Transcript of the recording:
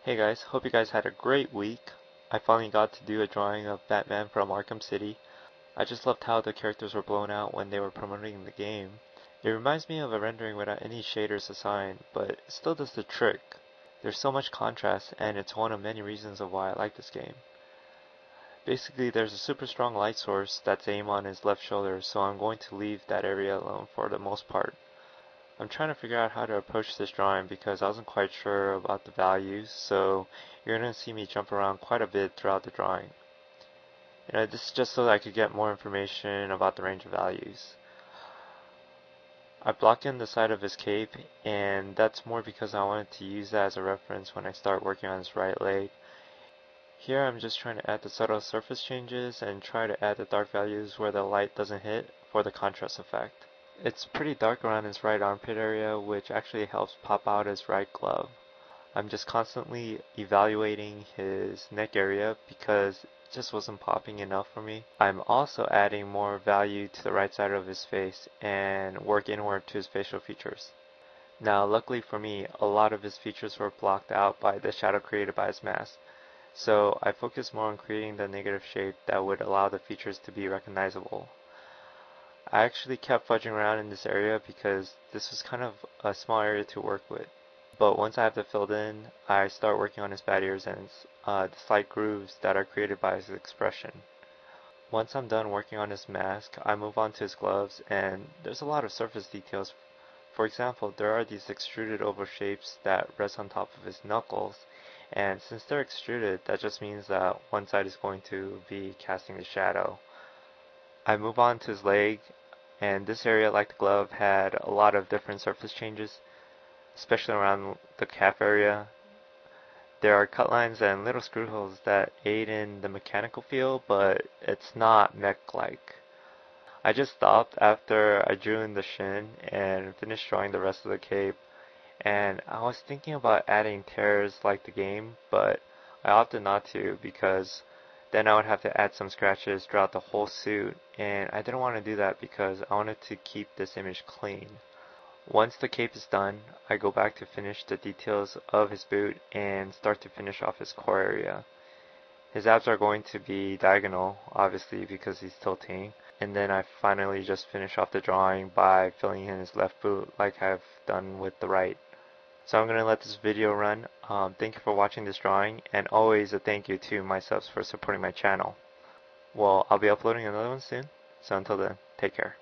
Hey guys, hope you guys had a great week. I finally got to do a drawing of Batman from Arkham City. I just loved how the characters were blown out when they were promoting the game. It reminds me of a rendering without any shaders assigned, but it still does the trick. There's so much contrast, and it's one of many reasons of why I like this game. Basically, there's a super strong light source that's aimed on his left shoulder, so I'm going to leave that area alone for the most part. I'm trying to figure out how to approach this drawing because I wasn't quite sure about the values, so you're going to see me jump around quite a bit throughout the drawing. This is just so that I could get more information about the range of values. I blocked in the side of his cape, and that's more because I wanted to use that as a reference when I start working on his right leg. Here I'm just trying to add the subtle surface changes and try to add the dark values where the light doesn't hit for the contrast effect. It's pretty dark around his right armpit area, which actually helps pop out his right glove. I'm just constantly evaluating his neck area because it just wasn't popping enough for me. I'm also adding more value to the right side of his face and work inward to his facial features. Now, luckily for me, a lot of his features were blocked out by the shadow created by his mask, so I focused more on creating the negative shape that would allow the features to be recognizable. I actually kept fudging around in this area because this was kind of a small area to work with. But once I have it filled in, I start working on his bad ears and the slight grooves that are created by his expression. Once I'm done working on his mask, I move on to his gloves, and there's a lot of surface details. For example, there are these extruded oval shapes that rest on top of his knuckles, and since they're extruded, that just means that one side is going to be casting the shadow. I move on to his leg, and this area, like the glove, had a lot of different surface changes, especially around the calf area. There are cut lines and little screw holes that aid in the mechanical feel, but it's not mech-like. I just stopped after I drew in the shin and finished drawing the rest of the cape, and I was thinking about adding tears like the game, but I opted not to because then I would have to add some scratches throughout the whole suit, and I didn't want to do that because I wanted to keep this image clean. Once the cape is done, I go back to finish the details of his boot and start to finish off his core area. His abs are going to be diagonal, obviously because he's tilting, and then I finally just finish off the drawing by filling in his left boot like I've done with the right. So I'm going to let this video run. Thank you for watching this drawing, and always a thank you to my subs for supporting my channel. Well, I'll be uploading another one soon, so until then, take care.